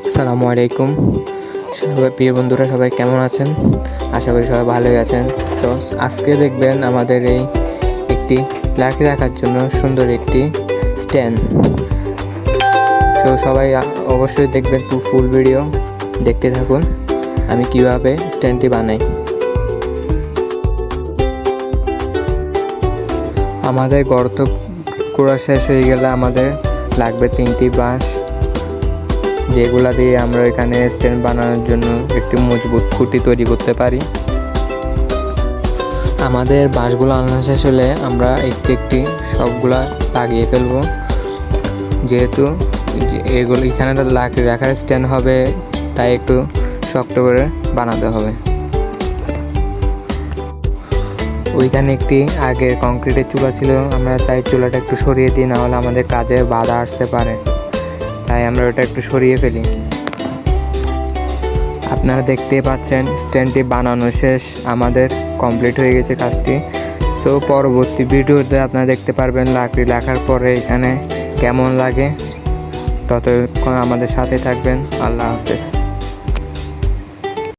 আসসালামু আলাইকুম। সবাই প্রিয় বন্ধুরা সবাই কেমন আছেন? আশা করি সবাই ভালোই আছেন। তো আজকে দেখবেন আমাদের এই একটি লাঠি রাখার জন্য সুন্দর একটি স্ট্যান্ড। তো সবাই অবশ্যই দেখবেন ফুল ভিডিও দেখতে থাকুন আমি কিভাবে স্ট্যান্ডটি বানাই। আমাদের গর্ত করা শেষ হয়ে গেলে আমাদের লাগবে 3টি বাঁশ, যেগুলা দিয়ে আমরা এখানে স্ট্যান্ড বানানোর জন্য একটি মজবুত খুঁটি তৈরি করতে পারি। আমাদের বাঁশগুলো আনানো শেষ হলে আমরা একটি একটি সবগুলা লাগিয়ে ফেলবো, যেহেতু এগুলো এখানে লাকড়ি রাখার স্ট্যান্ড হবে তাই একটু শক্ত করে বানাতে হবে। ওইখানে একটি আগের কংক্রিটের চুলা ছিল, আমরা তাই চুলাটা একটু সরিয়ে দিই, নাহলে আমাদের কাজে বাধা আসতে পারে, তাই আমরা ওটা একটু সরিয়ে ফেলি। আপনারা দেখতেই পাচ্ছেন স্ট্যান্ডটি বানানো শেষ, আমাদের কমপ্লিট হয়ে গেছে কাজটি। সো পরবর্তী ভিডিওতে আপনারা দেখতে পারবেন লাকড়ি রাখার পরে এখানে কেমন লাগে। ততক্ষণ আমাদের সাথে থাকবেন। আল্লাহ হাফেজ।